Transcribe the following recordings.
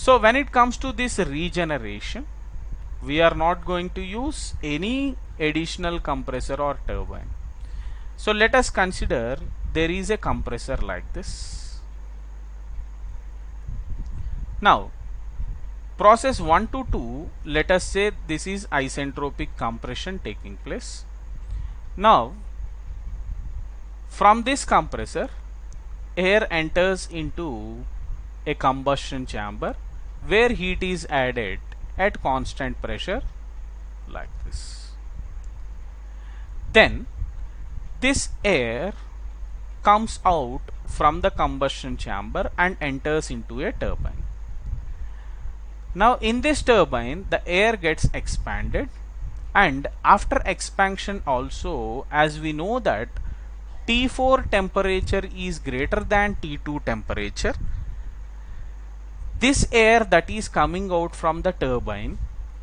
So when it comes to this regeneration, we are not going to use any additional compressor or turbine. So let us consider there is a compressor like this. Now process 1 to 2, let us say this is isentropic compression taking place. Now from this compressor, air enters into a combustion chamber where heat is added at constant pressure like this. Then this air comes out from the combustion chamber and enters into a turbine. Now in this turbine the air gets expanded, and after expansion also, as we know that T4 temperature is greater than T2 temperature, this air that is coming out from the turbine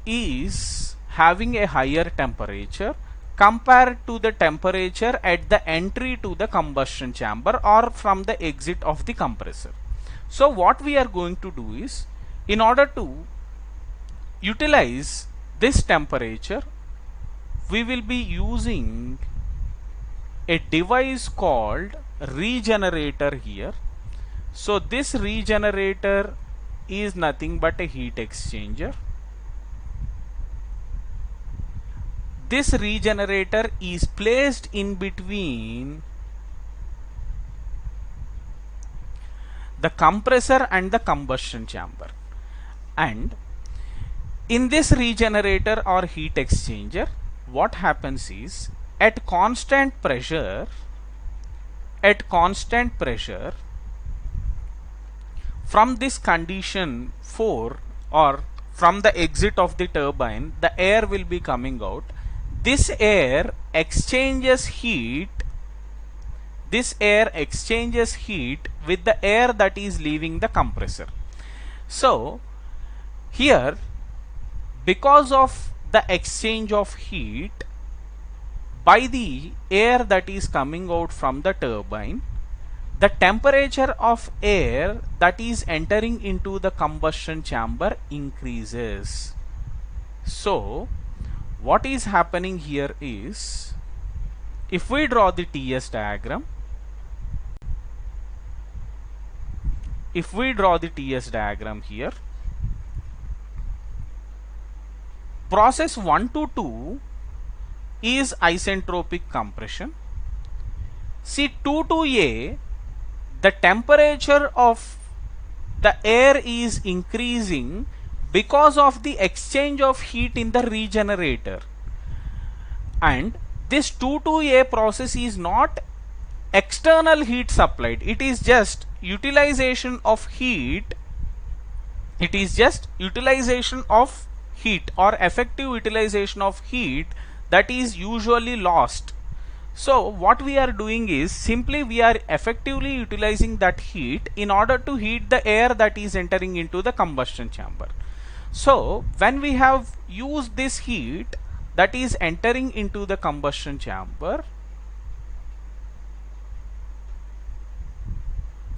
is having a higher temperature compared to the temperature at the entry to the combustion chamber or from the exit of the compressor. So what we are going to do is, in order to utilize this temperature, we will be using a device called regenerator here. So this regenerator is nothing but a heat exchanger. This regenerator is placed in between the compressor and the combustion chamber, and in this regenerator or heat exchanger, what happens is, at constant pressure, from this condition 4, or from the exit of the turbine, the air will be coming out. This air exchanges heat with the air that is leaving the compressor. So here, because of the exchange of heat by the air that is coming out from the turbine, the temperature of air that is entering into the combustion chamber increases. So what is happening here is, if we draw the TS diagram, here, process 1 to 2 is isentropic compression. See, 2 to A, the temperature of the air is increasing because of the exchange of heat in the regenerator, and this 2 to A process is not external heat supplied, it is just utilization of heat. It is just utilization of heat, or effective utilization of heat, that is usually lost. So what we are doing is, simply we are effectively utilizing that heat in order to heat the air that is entering into the combustion chamber. So when we have used this heat that is entering into the combustion chamber,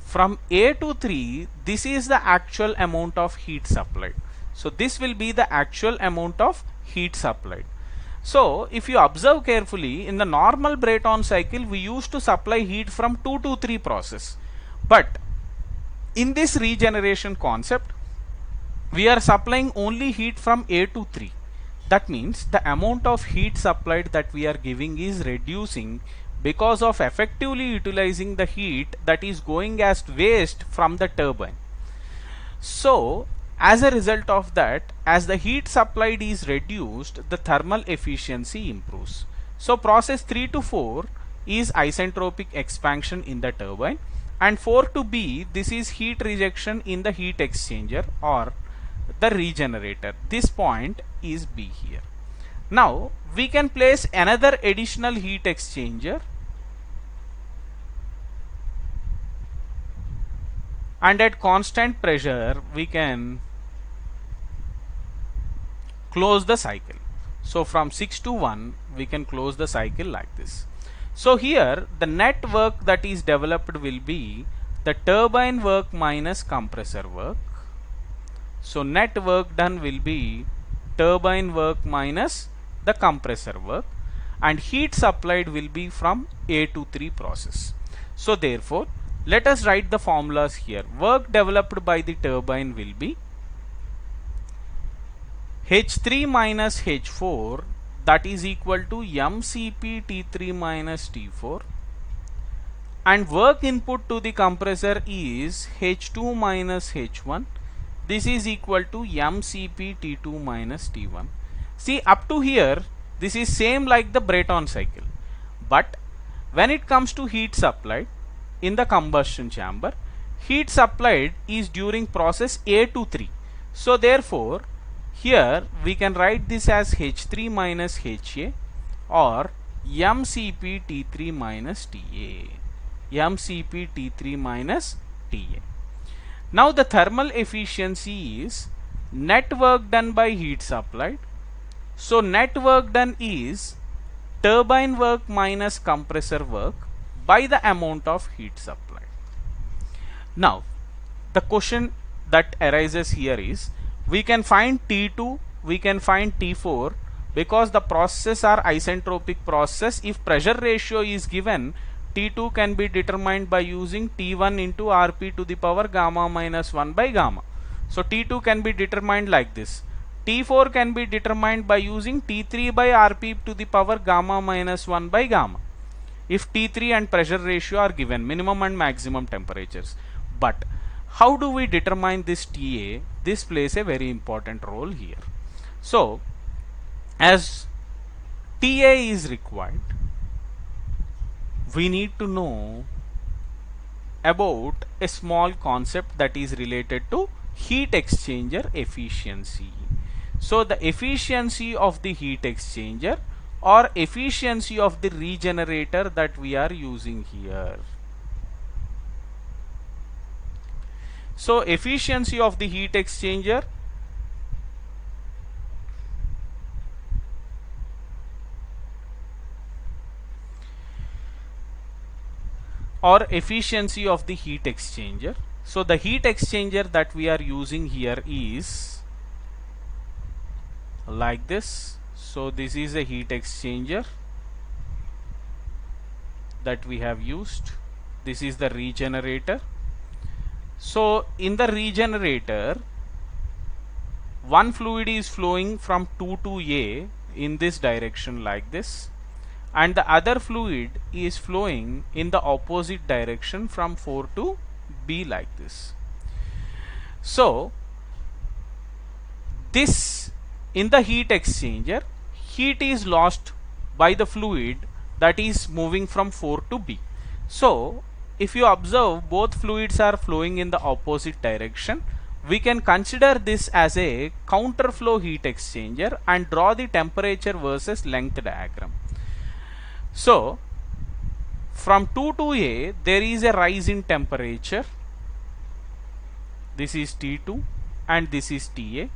from A to 3, this is the actual amount of heat supplied. So this will be the actual amount of heat supplied. So if you observe carefully, in the normal Brayton cycle we used to supply heat from 2 to 3 process, but in this regeneration concept we are supplying only heat from A to 3. That means the amount of heat supplied that we are giving is reducing because of effectively utilizing the heat that is going as waste from the turbine. So as a result of that, as the heat supplied is reduced, the thermal efficiency improves. So process 3 to 4 is isentropic expansion in the turbine, and 4 to B, this is heat rejection in the heat exchanger or the regenerator. This point is B here. Now we can place another additional heat exchanger, and at constant pressure we can close the cycle. So from 6 to 1 we can close the cycle like this. So here the net work that is developed will be the turbine work minus compressor work, So net work done will be turbine work minus the compressor work, and heat supplied will be from A23 process. So therefore, let us write the formulas here. Work developed by the turbine will be H3 minus H4, that is equal to MCP T3 minus T4, and work input to the compressor is H2 minus H1. This is equal to MCP T2 minus T1. See, up to here this is same like the Brayton cycle, but when it comes to heat supplied in the combustion chamber, heat supplied is during process A to 3. So therefore here we can write this as H3 minus HA or MCP T3 minus TA. MCP T3 minus TA. Now the thermal efficiency is net work done by heat supplied. So net work done is turbine work minus compressor work by the amount of heat supplied. Now the question that arises here is, we can find T2, we can find T4 because the processes are isentropic process. If pressure ratio is given, T2 can be determined by using T1 into Rp to the power gamma minus 1 by gamma. So T2 can be determined like this. T4 can be determined by using T3 by Rp to the power gamma minus 1 by gamma, if T3 and pressure ratio are given, minimum and maximum temperatures. But how do we determine this TA? This plays a very important role here. So as TA is required, we need to know about a small concept that is related to heat exchanger efficiency. So the efficiency of the heat exchanger or efficiency of the regenerator that we are using here. So efficiency of the heat exchanger or efficiency of the heat exchanger. So the heat exchanger that we are using here is like this. So this is a heat exchanger that we have used. This is the regenerator. So in the regenerator, one fluid is flowing from 2 to A in this direction like this, and the other fluid is flowing in the opposite direction from 4 to B like this. So this, in the heat exchanger, heat is lost by the fluid that is moving from 4 to B. So if you observe, both fluids are flowing in the opposite direction. We can consider this as a counterflow heat exchanger and draw the temperature versus length diagram. So from 2 to A there is a rise in temperature. This is T2 and this is TA,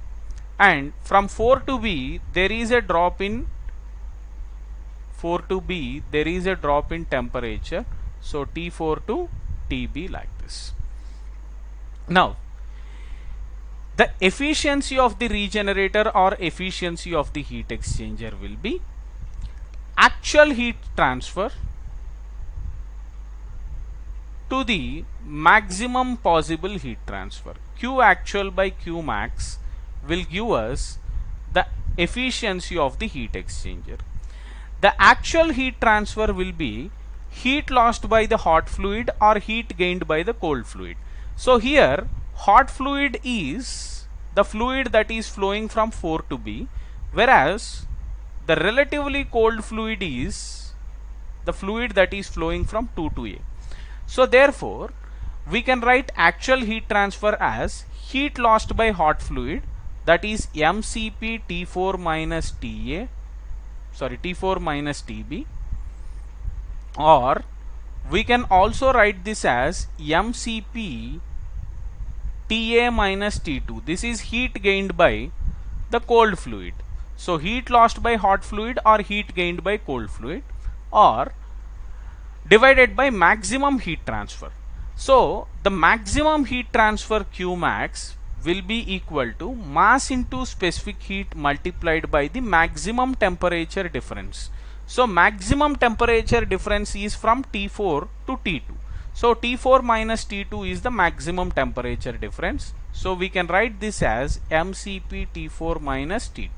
and from 4 to B there is a drop in temperature. So T4 to TB like this. Now the efficiency of the regenerator or efficiency of the heat exchanger will be actual heat transfer to the maximum possible heat transfer. Q actual by Q max will give us the efficiency of the heat exchanger. The actual heat transfer will be heat lost by the hot fluid or heat gained by the cold fluid. So here hot fluid is the fluid that is flowing from 4 to B, whereas the relatively cold fluid is the fluid that is flowing from 2 to A. So therefore we can write actual heat transfer as heat lost by hot fluid, that is MCP T4 minus TB, or we can also write this as MCP TA minus T2. This is heat gained by the cold fluid. So heat lost by hot fluid or heat gained by cold fluid, or divided by maximum heat transfer. So the maximum heat transfer Q max will be equal to mass into specific heat multiplied by the maximum temperature difference. So maximum temperature difference is from T4 to T2. So T4 minus T2 is the maximum temperature difference. So we can write this as mCp T4 minus T2.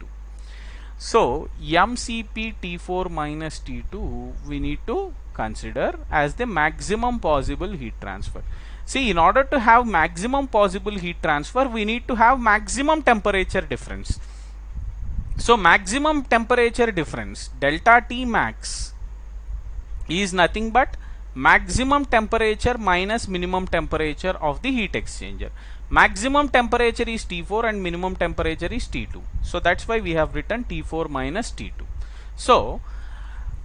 So mCp T4 minus T2 we need to consider as the maximum possible heat transfer. See, in order to have maximum possible heat transfer, we need to have maximum temperature difference. So maximum temperature difference, delta T max, is nothing but maximum temperature minus minimum temperature of the heat exchanger. Maximum temperature is T4 and minimum temperature is T2. So that's why we have written T4 minus T2. So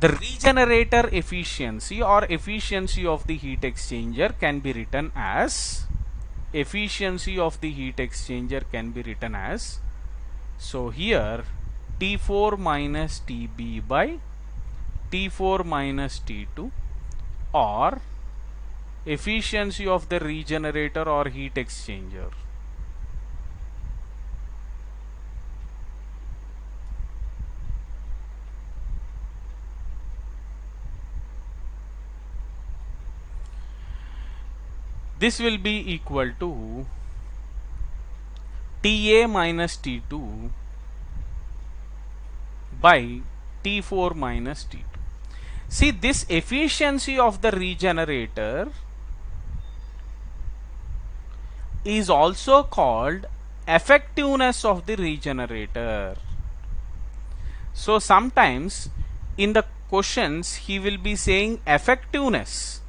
the regenerator efficiency or efficiency of the heat exchanger can be written as so here T4 minus Tb by T4 minus T2, or efficiency of the regenerator or heat exchanger. This will be equal to Ta minus T2 by T4 minus T2. See, this efficiency of the regenerator is also called effectiveness of the regenerator. So sometimes in the questions he will be saying effectiveness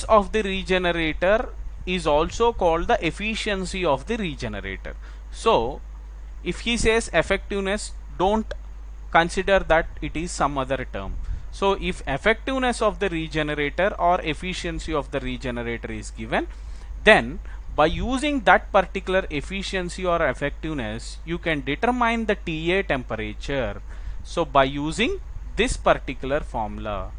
of the regenerator is also called the efficiency of the regenerator. So if he says effectiveness, don't consider that it is some other term. So if effectiveness of the regenerator or efficiency of the regenerator is given, then by using that particular efficiency or effectiveness, you can determine the Ta temperature. So by using this particular formula.